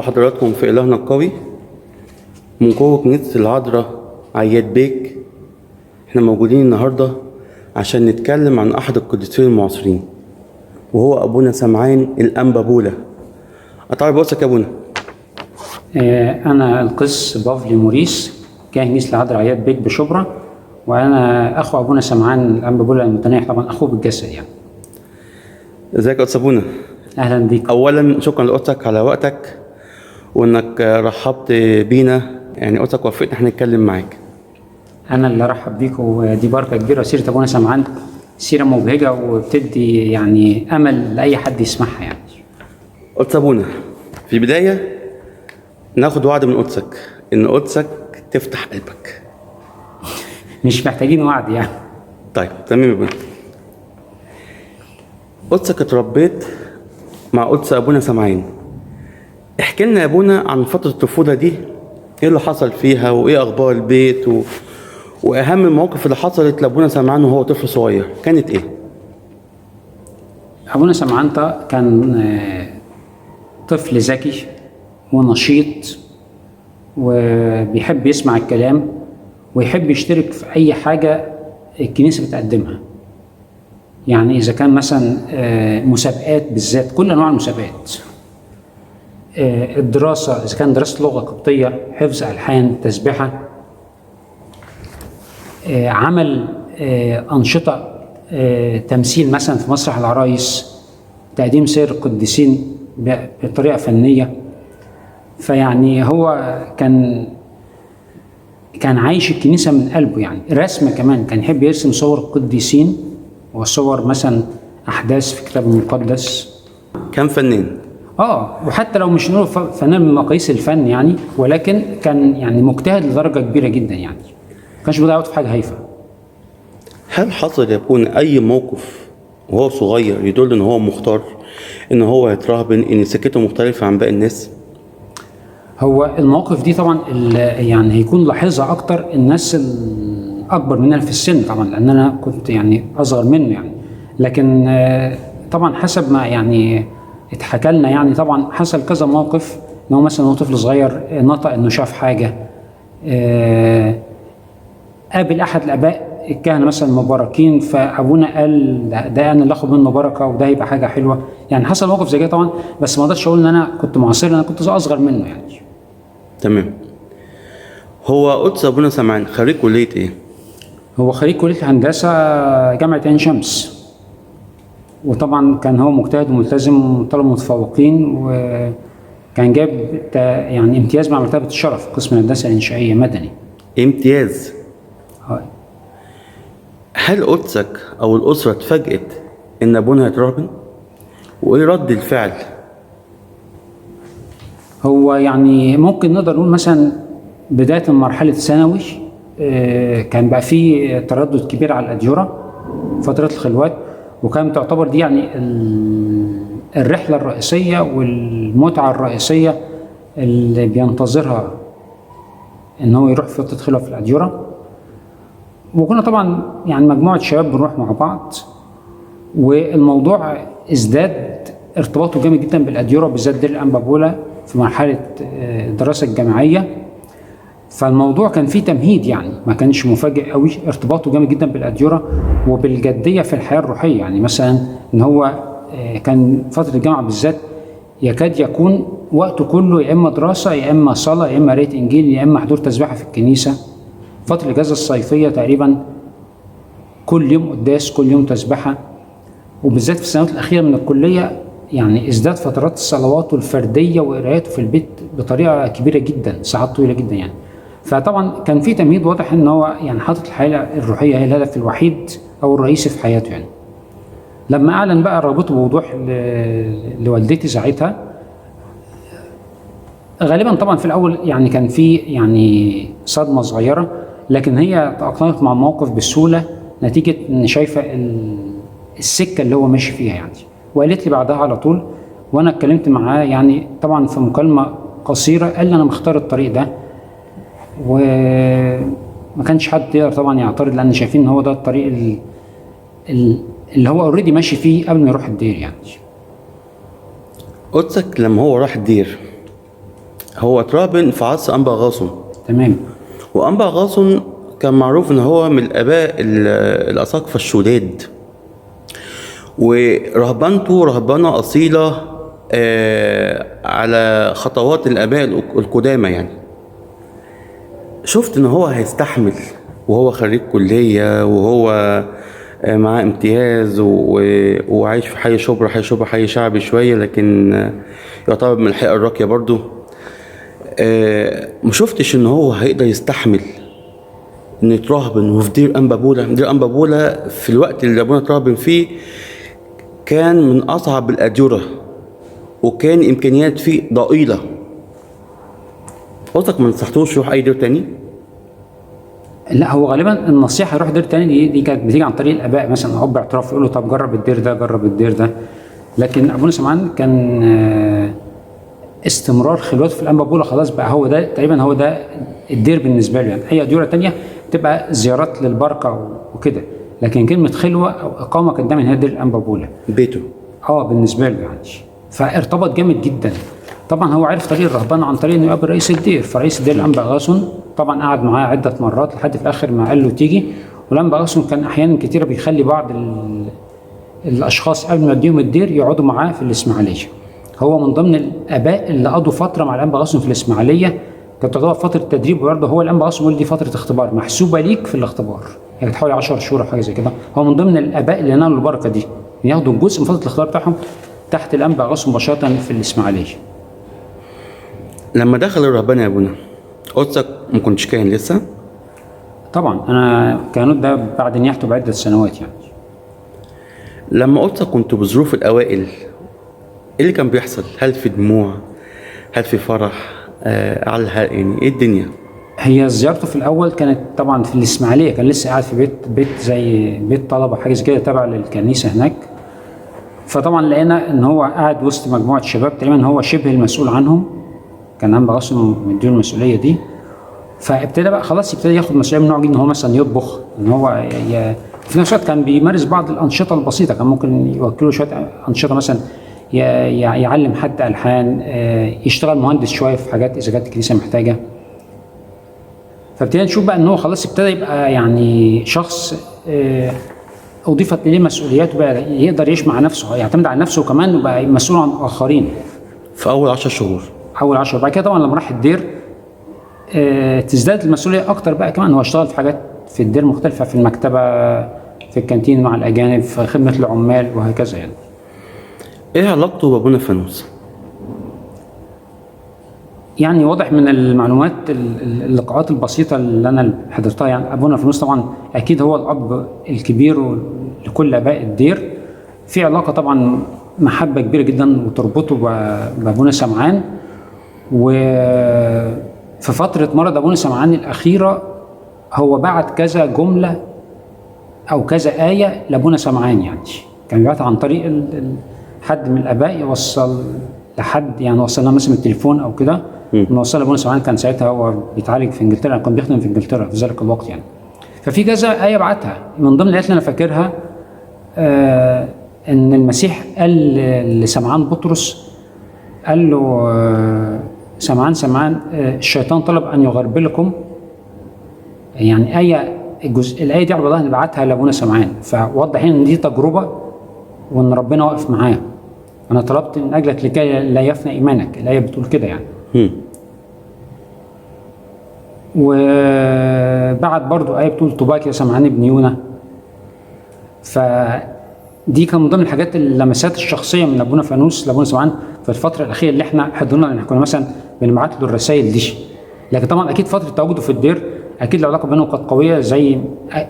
بحضراتكم في إلهنا القوي من قوة كنيسة العذراء عياد بيك. احنا موجودين النهاردة عشان نتكلم عن أحد القديسين المعاصرين، وهو أبونا سمعان الأنبا بولا. أتعرف بوسك يا أبونا؟ أنا القس بافلي موريس كاهن كنيسة العذراء عياد بيك بشبرا، وأنا أخو أبونا سمعان الأنبا بولا المتنيح، طبعا أخوه بالجسد يعني. ازيك يا أستاذ أبونا؟ أهلا بيك. أولا شكرا لأختك على وقتك وإنك رحبت بينا، يعني أختك وافقت احنا نتكلم معاك. أنا اللي أرحب بيك، ودي بركة كبيرة. سيرة أبونا سمعان سيرة مبهجة وبتدي يعني أمل لأي حد يسمعها يعني. قدس أبونا، في البداية ناخد وعد من قدسك إن قدسك تفتح قلبك. مش محتاجين وعد يعني. طيب تمام يا ابونا. قدسك اتربيت مع قدس أبونا سمعان. احكي لنا يا أبونا عن فترة الطفولة دي، إيه اللي حصل فيها وإيه أخبار البيت وأهم المواقف اللي حصلت لأبونا سمعان وهو طفل صغير كانت إيه؟ أبونا سمعان ده كان طفل ذكي ونشيط، وبيحب يسمع الكلام ويحب يشترك في أي حاجة الكنيسة بتقدمها. يعني إذا كان مثلا مسابقات، بالذات كل أنواع المسابقات، الدراسة، إذا كان دراسة لغة قبطية، حفظ ألحان، تسبحة، عمل أنشطة، تمثيل مثلا في مسرح العرايس، تقديم سير القديسين بطريقة فنية. فيعني هو كان عايش الكنيسة من قلبه. يعني رسم كمان، كان يحب يرسم صور القديسين وصور مثلا أحداث في الكتاب المقدس. كان فنان؟ وحتى لو مش نقول فنان من مقاييس الفن يعني، ولكن كان يعني مجتهد لدرجة كبيرة جدا يعني، ما كانش بيضيع وقت في حاجة هايفة. هل حصل يكون أي موقف وهو صغير يدل إن هو مختار إن هو يترهبن، إن سكته مختلفة عن باقي الناس؟ هو المواقف دي طبعا يعني هيكون لاحظها أكتر الناس الأكبر مننا في السن طبعا، لأن أنا كنت يعني أصغر منه يعني. لكن طبعا حسب ما يعني اتحكى لنا، يعني طبعا حصل كذا موقف إن هو مثلا هو طفل صغير نطق إنه شاف حاجة، قابل أحد الآباء الكهنة مثلا المباركين، فأبونا قال ده أنا اللي آخد منه بركة وده هيبقى حاجة حلوة. يعني حصل موقف زي كده طبعا، بس ما أقدرش أقول إن أنا كنت معاصر، أنا كنت أصغر منه يعني. تمام. هو قدس أبونا سمعان خريج كلية إيه؟ هو خريج كلية هندسة جامعة عين شمس، وطبعا كان هو مجتهد وملتزم وطلب متفوقين، وكان جاب يعني امتياز مع مرتبة الشرف قسم الهندسة الإنشائية مدني. امتياز؟ هل قدسك أو الأسرة اتفاجئت إن أبونا هيترهبن؟ وإيه رد الفعل؟ هو يعني ممكن نقدر نقول مثلا بداية مرحلة ثانوي كان بقى فيه تردد كبير على الأديرة فترة الخلوات، وكانت تعتبر دي يعني الرحلة الرئيسية والمتعة الرئيسية اللي بينتظرها إن هو يروح فترة خلوة في الأديرة. وكنا طبعا يعني مجموعة شباب بنروح مع بعض، والموضوع ازداد ارتباطه جامد جدا بالأديرة، بالذات دير الأنبا بولا في مرحلة الدراسة الجامعية. فالموضوع كان فيه تمهيد يعني، ما كانش مفاجئ قوي، ارتباطه جامد جدا بالأديرة وبالجدية في الحياة الروحية. يعني مثلا ان هو كان فترة الجامعة بالذات يكاد يكون وقته كله يا اما دراسة يا اما صلاة يا اما قراية انجيل يا اما حضور تسبيحة في الكنيسة. فترة الإجازة الصيفية تقريبا كل يوم قداس، كل يوم تسبيحة، وبالذات في السنوات الأخيرة من الكلية يعني ازداد فترات الصلوات الفردية وقراءته في البيت بطريقة كبيرة جدا، ساعات طويلة جدا يعني. فطبعا كان في تمهيد واضح ان هو يعني حاطط الحياه الروحيه هي الهدف الوحيد او الرئيسي في حياته يعني. لما اعلن بقى رغبته بوضوح لوالدتي ساعتها، غالبا طبعا في الاول يعني كان في يعني صدمه صغيره، لكن هي تاقلمت مع الموقف بسهوله نتيجه ان شايفه السكه اللي هو ماشي فيها يعني. وقالت لي بعدها على طول، وانا اتكلمت معاه يعني طبعا في مكالمه قصيره، قال لي انا مختار الطريق ده، وما كانش حد يقدر طبعا يعترض، لان شايفين ان هو ده الطريق اللي هو اوريدي ماشي فيه قبل ما يروح الدير يعني. قدسك لما هو راح الدير هو اترهبن في عصر أنبا غاصن. تمام. وأنبا غاصن كان معروف إن هو من الآباء الأساقفة الشداد، ورهبنته رهبنة أصيلة على خطوات الآباء القدامى يعني. شفت إن هو هيستحمل وهو خريج كلية وهو معاه امتياز وعايش في حي شبرا. حي شبرا حي شعبي شوية، لكن يعتبر من الحقيقة الراقية برضو. ما شفتش إن هو هيقدر يستحمل إن يترهبن وفي دير أنبا بولا. دير أنبا بولا في الوقت اللي أبونا اترهبن فيه كان من أصعب الأديرة، وكان إمكانيات فيه ضئيلة. قصدك ما نصحتوش يروح أي دير تاني؟ لا، هو غالبا النصيحه يروح دير تاني دي كانت بتيجي عن طريق الاباء، مثلا اب اعتراف يقول له طب جرب الدير ده، جرب الدير ده. لكن ابونا سمعان كان استمرار خلوته في الانبا بولا، خلاص بقى هو ده تقريبا، هو ده الدير بالنسبه له يعني. اي اديره تانيه تبقى زيارات للبركه وكده، لكن كلمه خلوه او اقامه كانت دايما هي دير الانبا بولا بيته. بالنسبه له يعني. فارتبط جامد جدا. طبعا هو عرف طريق الرهبنه عن طريق انه يقابل رئيس الدير، فرئيس الدير الانبا غاصن طبعا قعد معاه عده مرات لحد في الاخر ما قال له تيجي. والانبا غاصن كان احيانا كتيره بيخلي بعض الاشخاص قبل ما يديهم الدير يقعدوا معاه في الاسماعيليه. هو من ضمن الاباء اللي قضوا فتره مع الانبا غاصن في الاسماعيليه، كانت تعتبر فتره تدريب برضه. هو الانبا غاصن بيقول دي فتره اختبار محسوبه ليك في الاختبار، يعني حوالي 10 شهور او حاجه زي كده. هو من ضمن الاباء اللي نالوا البركه دي، ياخدوا جزء من فتره الاختبار بتاعهم تحت الانبا غاصن مباشره في الاسماعيليه. لما دخل الرهبنه يا ابونا، قدسك ما كنتش كاهن لسه؟ طبعا انا كهنوت ده بعد نياحته بعده سنوات يعني. لما قدسك كنت بظروف الاوائل، ايه اللي كان بيحصل؟ هل في دموع؟ هل في فرح؟ يعني ايه الدنيا؟ هي زيارته في الاول كانت طبعا في الاسماعيليه، كان لسه قاعد في بيت زي بيت طلبه حاجه زي كده تابع للكنيسه هناك. فطبعا لقينا ان هو قاعد وسط مجموعه شباب تقريبا هو شبه المسؤول عنهم، كان انبا غاصن مديله المسؤوليه دي. فابتدى بقى خلاص يبتدي ياخد مسؤوليه من نوع جديد، ان هو مثلا يطبخ، ان هو في نفس الوقت كان بيمارس بعض الانشطه البسيطه. كان ممكن يوكله شويه انشطه، مثلا يعلم حد الحان، يشتغل مهندس شويه في حاجات اذا كانت الكنيسه محتاجه. فابتدينا نشوف بقى ان هو خلاص ابتدى يبقى يعني شخص اضيفت اليه مسؤوليات، وبقى يقدر يعيش مع نفسه، يعتمد على نفسه كمان، وبقى مسؤول عن اخرين في اول 10 شهور. اول 10. بعد كده طبعا لما راح الدير تزداد المسؤوليه اكتر بقى. كمان هو اشتغل في حاجات في الدير مختلفه، في المكتبه، في الكانتين مع الاجانب، في خدمه العمال وهكذا يعني. ايه علاقته بابونا فانوس؟ يعني واضح من المعلومات اللقاءات البسيطه اللي انا حضرتها، يعني ابونا فانوس طبعا اكيد هو الاب الكبير لكل اباء الدير. في علاقه طبعا محبه كبيره جدا وتربطه بابونا سمعان. وفي فتره مرض ابونا سمعان الاخيره هو بعت كذا جمله او كذا ايه لابونا سمعان، يعني كان بيبعتها عن طريق حد من الاباء يوصل لحد، يعني وصلنا مثلا التليفون او كده، نوصل لابونا سمعان. كان ساعتها هو بيتعالج في انجلترا، كان بيخدم في انجلترا في ذلك الوقت يعني. ففي كذا ايه بعتها. من ضمن الايات اللي انا فاكرها ان المسيح قال لسمعان بطرس، قال له سمعان الشيطان طلب ان يغربلكم. يعني الايه دي على بعضها نبعتها لابونا سمعان، فوضح ان دي تجربه وان ربنا واقف معاه. انا طلبت من اجلك لكي لا يفنى ايمانك، الايه بتقول كده يعني. وبعد برضو ايه بتقول طوباك يا سمعان ابن يونا. فدي كان من ضمن الحاجات اللمسات الشخصيه من ابونا فانوس لابونا سمعان في الفتره الاخيره اللي احنا حضرنا، لان كنا مثلا بنبعت له الرسائل دي. لكن طبعا اكيد فتره تواجده في الدير اكيد العلاقه بينهم كانت قويه، زي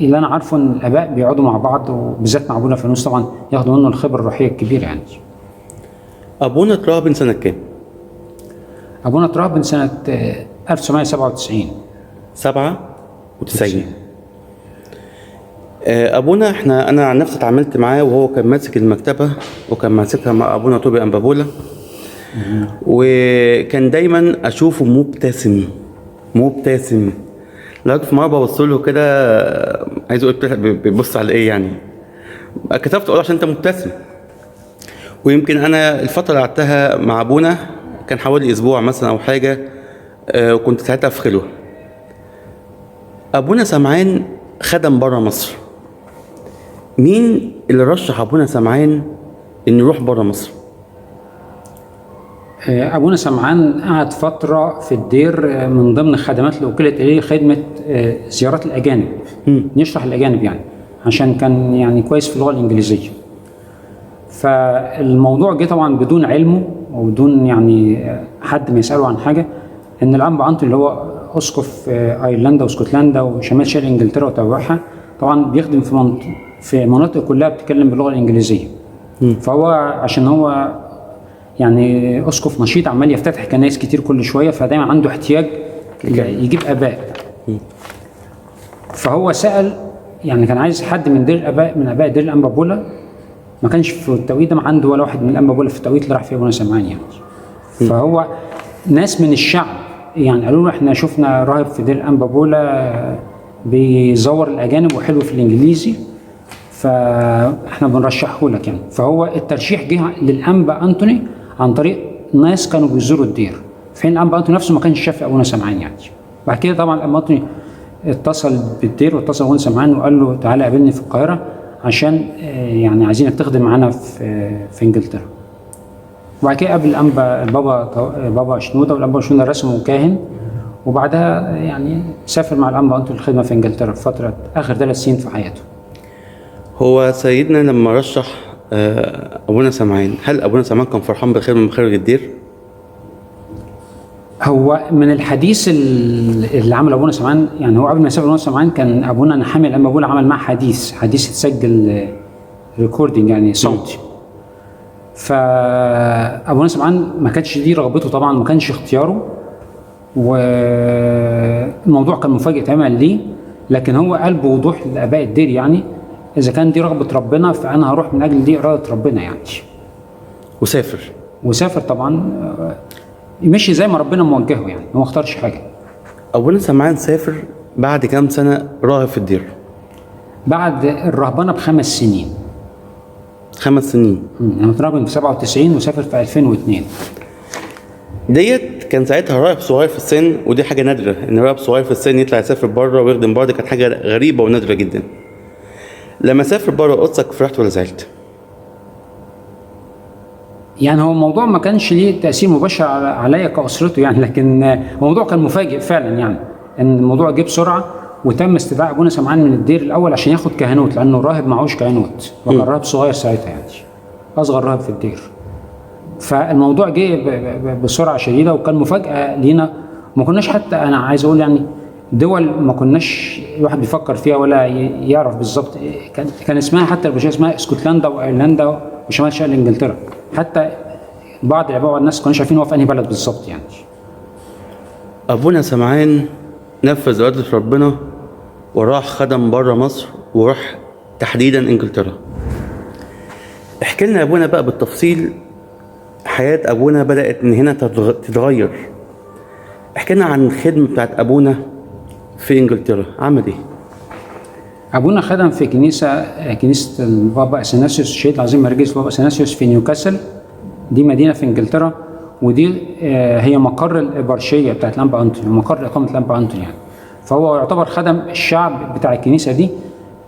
اللي انا عارفه ان الاباء بيقعدوا مع بعض، وبالذات مع ابونا فانوس طبعا ياخدوا منه الخبره الروحيه الكبيره يعني. ابونا اترهبن سنه كام؟ ابونا اترهبن سنه 1997. 97. ابونا انا عن نفسي اتعاملت معاه وهو كان ماسك المكتبه، وكان ماسكها مع ابونا طوبي انبابولا. وكان دايما اشوفه مبتسم. لقيت في مره ببص له كده، عايز اقول بيبص على ايه يعني. كتبت اقول عشان انت مبتسم. ويمكن انا الفتره اللي قعدتها مع ابونا كان حوالي اسبوع مثلا او حاجه، وكنت ساعتها في خلوه. ابونا سمعان خدم بره مصر. مين اللي رشح ابونا سمعان انه يروح بره مصر؟ أبونا سمعان قعد فترة في الدير، من ضمن الخدمات اللي وكلت إليه خدمة زيارات الأجانب، نشرح الأجانب يعني، عشان كان يعني كويس في اللغة الإنجليزية. فالموضوع جه طبعا بدون علمه وبدون يعني حد ما يسأله عن حاجة، إن الأنبا أنطوني اللي هو أسقف أيرلندا واسكتلندا وشمال شرق إنجلترا وتوابعها، طبعا بيخدم في مناطق كلها بتتكلم باللغة الإنجليزية. فهو عشان هو يعني اسقف نشيط عمال يفتتح كنائس كتير كل شويه، فدايما عنده احتياج يجيب اباء. فهو سال يعني كان عايز حد من دير الاباء، من اباء دير الانبا بولا. ما كانش في التوقيت ده عنده ولا واحد من الانبا بولا في التوقيت اللي راح فيه ابونا سمعان يعني. فهو ناس من الشعب يعني قالوا له احنا شفنا راهب في دير الانبا بولا بيزور الاجانب وحلو في الانجليزي، فاحنا بنرشحه لك يعني. فهو الترشيح جه للانبا انطوني عن طريق ناس كانوا بيزوروا الدير، في حين الانبا انطوني نفسه ما كانش شاف ابونا سمعان يعني. بعد كده طبعا الانبا انطوني اتصل بالدير واتصل بابونا سمعان وقال له تعالى قابلني في القاهره عشان يعني عايزينك تخدم معانا في انجلترا. وبعد كده قابل بابا شنوده، والانبا شنوده رسمه كاهن، وبعدها يعني سافر مع الانبا انطوني الخدمه في انجلترا في فتره اخر 3 سنين في حياته. هو سيدنا لما رشح ابونا سمعان، هل ابونا سمعان كان فرحان بالخدمه من خارج الدير؟ هو من الحديث اللي عمل ابونا سمعان يعني، هو قبل ما يسافر ابونا سمعان كان ابونا نحامي الانبا بولا عمل معاه حديث اتسجل ريكوردنج يعني صوتي. فابونا سمعان ما كانتش دي رغبته طبعا، ما كانش اختياره، والموضوع كان مفاجئ تماما ليه، لكن هو قال بوضوح لاباء الدير يعني اذا كان دي رغبه ربنا فانا هروح من اجل دي اراده ربنا يعني. وسافر طبعا، يمشي زي ما ربنا موجهه يعني، هو ما اختارش حاجه. ابونا سمعان سافر بعد كام سنه راهب في الدير؟ بعد الرهبنه ب5 سنين. 5 سنين. انا اترهبن في 97 وسافر في 2002. ديت كان ساعتها راهب صغير في السن، ودي حاجه نادره ان راهب صغير في السن يطلع يسافر بره ويخدم بره، دي كانت حاجه غريبه ونادره جدا. لما سافر بره قدسك فرحت ولا زعلت؟ يعني هو الموضوع ما كانش ليه تأثير مباشر عليا كأسرته يعني، لكن الموضوع كان مفاجئ فعلا يعني، ان الموضوع جه بسرعه وتم استدعاء ابونا سمعان من الدير الاول عشان ياخد كهنوت، لانه راهب معهوش كهنوت، وكان راهب صغير ساعتها يعني، اصغر راهب في الدير. فالموضوع جه بسرعه شديده وكان مفاجاه لينا، ما كناش حتى انا عايز اقول يعني دول ما كناش الواحد بيفكر فيها ولا يعرف بالظبط. كان اسمها حتى البشريه اسمها اسكتلندا وايرلندا وشمال شرق انجلترا، حتى بعض الاباء والناس ما كانوش عارفين هو في انهي بلد بالظبط يعني. ابونا سمعان نفذ اراده ربنا وراح خدم بره مصر، وراح تحديدا انجلترا. احكي لنا يا ابونا بقى بالتفصيل حياه ابونا بدات من هنا تتغير. احكي لنا عن الخدمه بتاعت ابونا في انجلترا، عمل ايه؟ ابونا خدم في كنيسه البابا اثناسيوس الشهيد العظيم مرجس البابا اثناسيوس في نيوكاسل، دي مدينه في انجلترا، ودي هي مقر الابرشيه بتاعت الانبا انطوني ومقر اقامه الانبا انطوني يعني. فهو يعتبر خدم الشعب بتاع الكنيسه دي،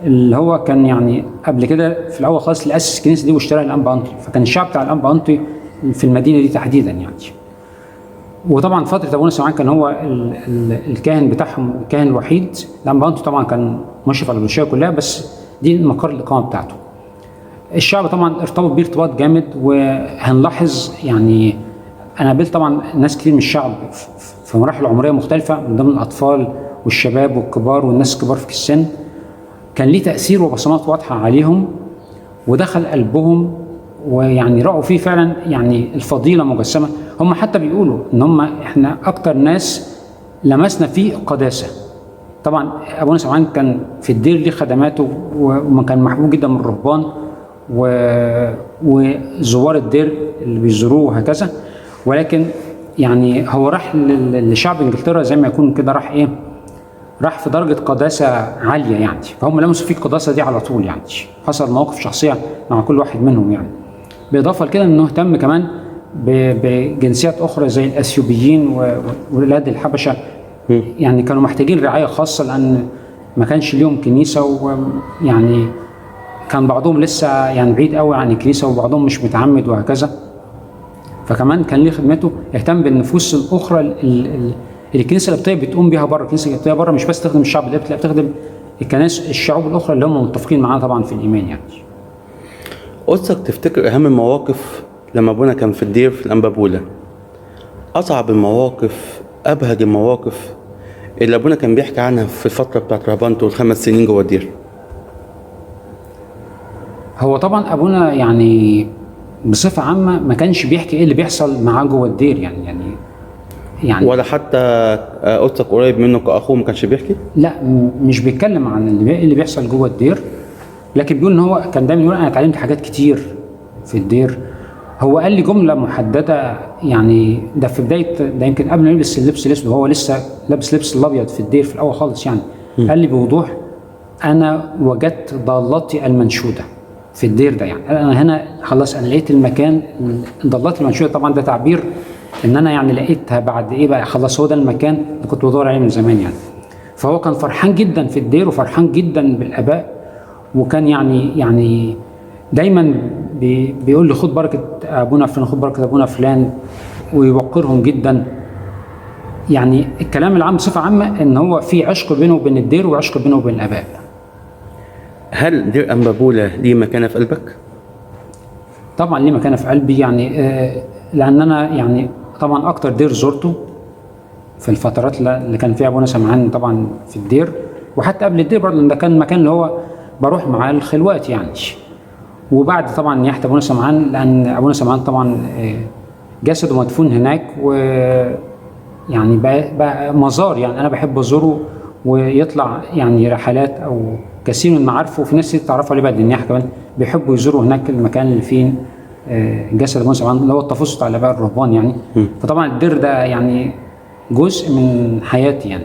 اللي هو كان يعني قبل كده في الاول خالص اللي اسس الكنيسه دي واشتراها الانبا انطوني، فكان الشعب بتاع الانبا انطوني في المدينه دي تحديدا يعني. وطبعا فتره ابونا سمعان كان هو الكاهن بتاعهم، الكاهن الوحيد. الانبا انطوني طبعا كان مشرف على الابرشيه كلها، بس دي مقر الاقامه بتاعته. الشعب طبعا ارتبط بيه ارتباط جامد، وهنلاحظ يعني انا قابلت طبعا ناس كتير من الشعب في مراحل عمريه مختلفه، من ضمن الاطفال والشباب والكبار والناس الكبار في السن، كان ليه تاثير وبصمات واضحه عليهم ودخل قلبهم، ويعني رأوا فيه فعلا يعني الفضيله مجسمه. هم حتى بيقولوا ان هم احنا اكتر ناس لمسنا فيه القداسه. طبعا ابونا سمعان كان في الدير ليه خدماته، وكان محبوب جدا من الرهبان وزوار الدير اللي بيزوروه وهكذا، ولكن يعني هو راح لشعب انجلترا زي ما يكون كده راح في درجه قداسه عاليه يعني، فهم لمسوا فيه القداسه دي على طول يعني. حصل مواقف شخصيه مع كل واحد منهم يعني. بالاضافه لكده انه اهتم كمان بجنسيات اخرى زي الاثيوبيين وولاد الحبشه. يعني كانوا محتاجين رعايه خاصه لان ما كانش ليهم كنيسه، ويعني كان بعضهم لسه يعني بعيد قوي عن الكنيسه وبعضهم مش متعمد وهكذا. فكمان كان ليه خدمته يهتم بالنفوس الاخرى اللي الكنيسه القبطيه بتقوم بيها بره. الكنيسه القبطيه بره مش بس تخدم الشعب القبطي، لا بتخدم الكنائس الشعوب الاخرى اللي هم متفقين معانا طبعا في الايمان يعني. قدسك تفتكر اهم المواقف لما ابونا كان في الدير في الانبابوله؟ اصعب المواقف، ابهج المواقف اللي ابونا كان بيحكي عنها في الفتره بتاعت رهبانته ال5 سنين جوه الدير؟ هو طبعا ابونا يعني بصفه عامه ما كانش بيحكي ايه اللي بيحصل معاه جوه الدير يعني ولا حتى قدسك قريب منه كاخوه ما كانش بيحكي؟ لا، مش بيتكلم عن اللي بيحصل جوه الدير، لكن بيقول ان هو كان دايما يقول انا اتعلمت حاجات كتير في الدير. هو قال لي جمله محدده يعني، ده في بدايه، ده يمكن قبل ما يلبس اللبس الاسود وهو لسه لابس لبس الابيض في الدير في الاول خالص يعني. قال لي بوضوح انا وجدت ضالتي المنشوده في الدير ده. يعني انا هنا خلاص انا لقيت المكان، ضالتي المنشوده طبعا ده تعبير ان انا يعني لقيتها بعد ايه بقى، خلاص هو ده المكان اللي كنت بدور عليه من زمان يعني. فهو كان فرحان جدا في الدير وفرحان جدا بالاباء، وكان يعني دايما بيقول لي خد بركه ابونا فلان، خد بركه ابونا فلان، ويوقرهم جدا. يعني الكلام العام بصفه عامه ان هو في عشق بينه وبين الدير وعشق بينه وبين الاباء. هل دير انبابوله ليه مكانه في قلبك؟ طبعا ليه مكانه في قلبي يعني، لان انا يعني طبعا اكتر دير زرته في الفترات اللي كان فيها ابونا سمعان طبعا في الدير، وحتى قبل الدير برضه ده كان المكان اللي هو بروح معاه الخلوات يعني. وبعد طبعا نياحه ابونا سمعان، لان ابونا سمعان طبعا جسده مدفون هناك، و يعني بقى مزار يعني انا بحب ازوره، ويطلع يعني رحلات او كثير من معارفه، وفي ناس كتير تعرفوا عليه بعد النياحه كمان بيحبوا يزوروا هناك المكان اللي فيه جسد ابونا سمعان اللي هو التفسد على الاباء الرهبان يعني. فطبعا الدير ده يعني جزء من حياتي يعني.